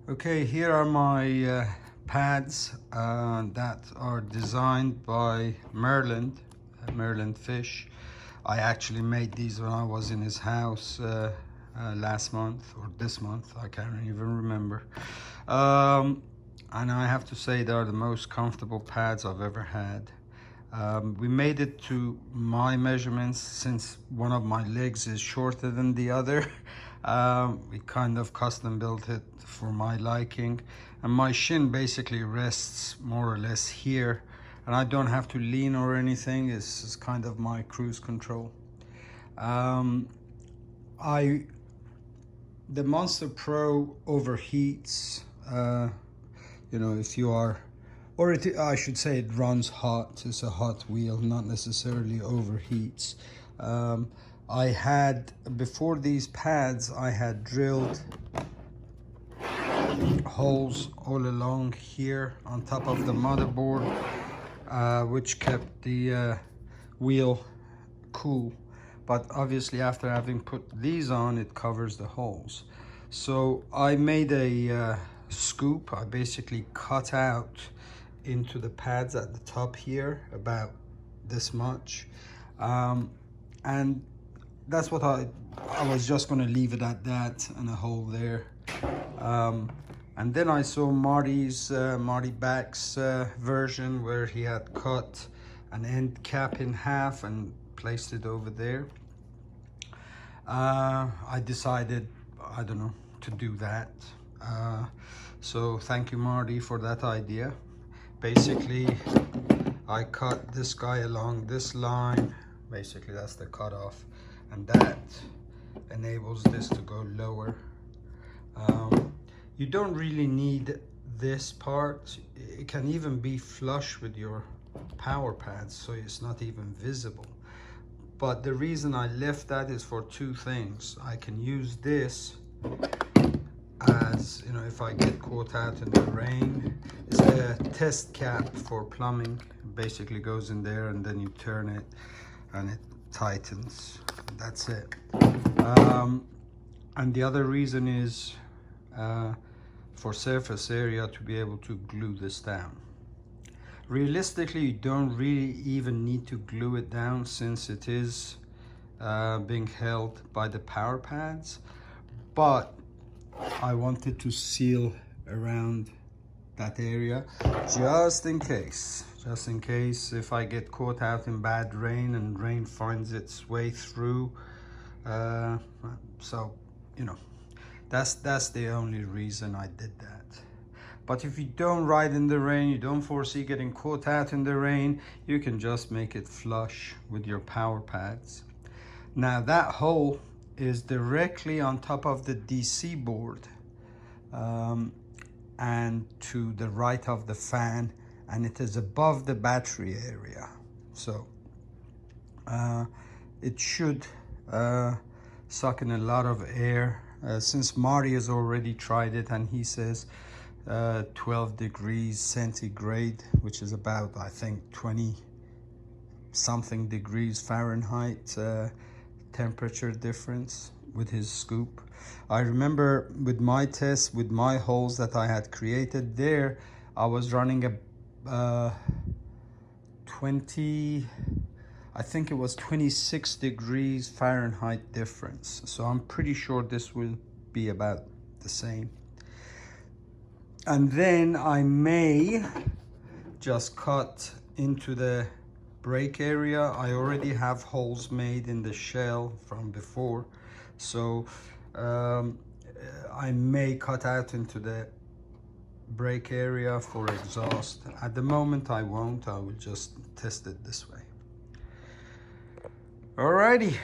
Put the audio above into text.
Okay, here are my pads that are designed by Merlin Fish. I actually made these when I was in his house last month or this month, I can't even remember. And I have to say they are the most comfortable pads I've ever had. We made it to my measurements since one of my legs is shorter than the other. We kind of custom built it for my liking, and my shin basically rests more or less here, and I don't have to lean or anything. It's kind of my cruise control. Um, I the Monster Pro overheats. If you are, or I should say it runs hot. It's a hot wheel, not necessarily overheats. I had, before these pads, I had drilled holes all along here on top of the motherboard, which kept the wheel cool. But obviously after having put these on, it covers the holes. So I made a scoop. I basically cut out into the pads at the top here about this much, and that's what I was just going to leave it at that, and a hole there. And then I saw Marty Back's version where he had cut an end cap in half and placed it over there. I decided, I don't know, to do that. So thank you, Marty, for that idea. Basically, I cut this guy along this line. Basically, that's the cutoff, and that enables this to go lower. You don't really need this part. It can even be flush with your power pads, so it's not even visible. But the reason I left that is for two things. I can use this as, if I get caught out in the rain. It's a test cap for plumbing. It basically goes in there and then you turn it and it tightens. That's it. And the other reason is for surface area to be able to glue this down. Realistically, you don't really even need to glue it down since it is being held by the power pads, but I wanted to seal around that area just in case if I get caught out in bad rain and rain finds its way through. So that's the only reason I did that. But if you don't ride in the rain, you don't foresee getting caught out in the rain, you can just make it flush with your power pads. Now that hole is directly on top of the DC board, and to the right of the fan, and it is above the battery area. So it should suck in a lot of air. Since Marty has already tried it and he says 12 degrees centigrade, which is about, I think, 20 something degrees Fahrenheit temperature difference with his scoop. I remember with my test, with my holes that I had created there, I was running a 20, I think it was 26 degrees Fahrenheit difference. So I'm pretty sure this will be about the same. And then I may just cut into the brake area. I already have holes made in the shell from before, so I may cut out into the brake area for exhaust. At the moment I won't. I will just test it this way. Alrighty,